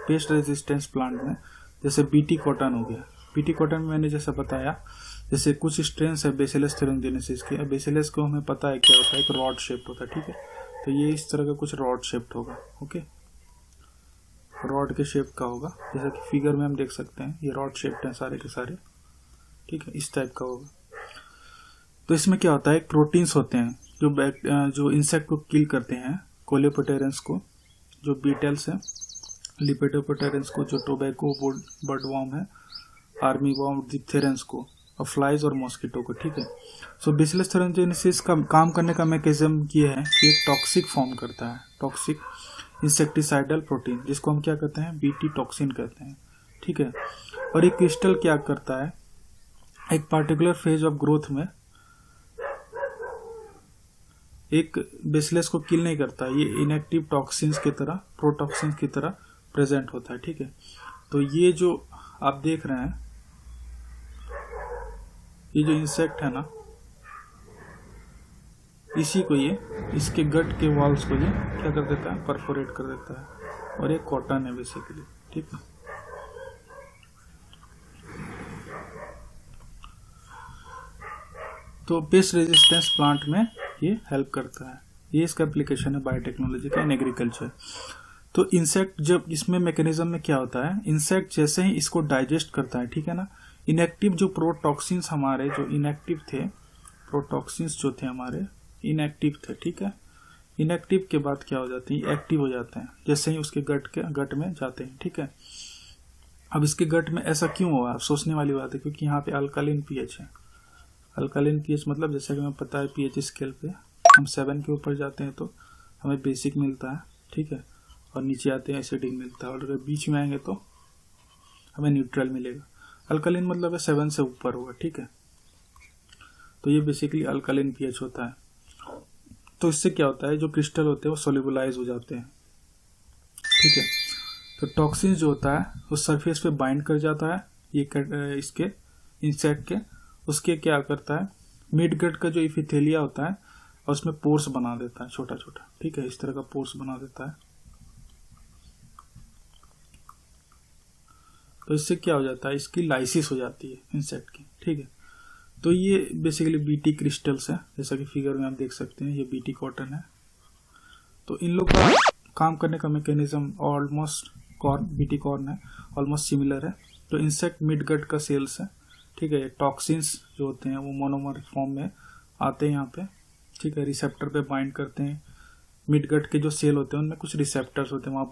Paste resistance plant में जैसे BT cotton हो गया। बीटी कॉटन में मैंने जैसे बताया, जैसे कुछ स्ट्रेन्स है बेसिलस थेरेंजेनेसिस के। बेसिलस को हमें पता है क्या होता है, एक रॉड शेप्ड होता है, ठीक है। तो ये इस तरह का कुछ रॉड शेप्ड होगा, ओके, रॉड के शेप का होगा, जैसा कि फिगर में हम देख सकते हैं। ये रॉड शेप्ड है सारे के सारे, ठीक है, इस टाइप का होगा। तो इसमें क्या होता है, प्रोटीन्स होते हैं जो इंसेक्ट को किल करते हैं, कोलेपोटेरेंस को, जो बीटल्स है, लिपेटोपोटेरेंस को, जो टोबैको बर्डवॉर्म है, आर्मी वॉर्म, डिप्थेरेंस को, और फ्लाइज और मॉस्किटो को, ठीक है। सो बेसिलस थेरेंजेनेसिस का काम करने का मैकेनिज्म ये है कि एक टॉक्सिक फॉर्म करता है, टॉक्सिक इंसेक्टिसाइडल प्रोटीन, जिसको हम क्या कहते हैं, बीटी टॉक्सिन कहते हैं, ठीक है। और ये क्रिस्टल क्या करता है, एक पार्टिकुलर फेज ऑफ ग्रोथ में एक बेसिलस को किल नहीं करता, ये इनएक्टिव टॉक्सिन्स की तरह, प्रोटॉक्सिन्स की तरह प्रेजेंट होता है, ठीक है। तो ये जो आप देख रहे हैं, ये जो इंसेक्ट है ना, इसी को ये, इसके गट के वॉल्स को ये क्या कर देता है, परफोरेट कर देता है, और ये कॉटन है बेसिकली, ठीक है। तो पेस्ट रेजिस्टेंस प्लांट में ये हेल्प करता है। ये इसका एप्लीकेशन है बायोटेक्नोलॉजी का इन एग्रीकल्चर। तो इंसेक्ट जब इसमें मैकेनिज्म में क्या होता है, इंसेक्ट जैसे ही इसको डाइजेस्ट करता है, ठीक है ना, इनएक्टिव जो प्रोटॉक्सिन्स हमारे जो इनएक्टिव थे, प्रोटॉक्सिन्स जो थे हमारे इनएक्टिव थे, ठीक है, इनएक्टिव के बाद क्या हो जाते हैं, एक्टिव हो जाते हैं जैसे ही उसके गट में जाते हैं, ठीक है। अब इसके गट में ऐसा क्यों हुआ, आप सोचने वाली बात है, क्योंकि यहाँ पे अल्कालिन पीएच है। अल्कालिन पीएच मतलब जैसा कि हमें पता है पीएच स्केल पे हम 7 के ऊपर जाते हैं तो हमें बेसिक मिलता है, ठीक है, और नीचे आते हैं एसिडिक मिलता है, और अगर बीच में आएंगे तो हमें न्यूट्रल मिलेगा। अल्कालिन मतलब है 7 से ऊपर होगा, ठीक है। तो ये बेसिकली अल्कालिन पीएच होता है। तो इससे क्या होता है, जो क्रिस्टल होते हैं वो सोल्यूबलाइज हो जाते हैं, ठीक है। तो टॉक्सिन जो होता है वो सरफेस पे बाइंड कर जाता है, ये इसके इंसेक्ट के, उसके क्या करता है, मिड गट का जो इपिथेलिया होता है और उसमें पोर्स बना देता है छोटा छोटा, ठीक है, इस तरह का पोर्स बना देता है। तो इससे क्या हो जाता है, इसकी लाइसिस हो जाती है इंसेक्ट की, ठीक है। तो ये बेसिकली बीटी क्रिस्टल्स है, जैसा कि फिगर में आप देख सकते हैं, ये बीटी कॉटन है। तो इन लोग का काम करने का मैकेनिज्म ऑलमोस्ट बीटी कॉर्न है, ऑलमोस्ट सिमिलर है। तो इंसेक्ट मिड गट का सेल्स है, ठीक है। टॉक्सिन्स जो होते हैं वो मोनोमर फॉर्म में आते हैं यहाँ पे, ठीक है, रिसेप्टर पे बाइंड करते हैं। मिड गट के जो सेल होते हैं उनमें कुछ रिसेप्टर्स होते हैं, वहाँ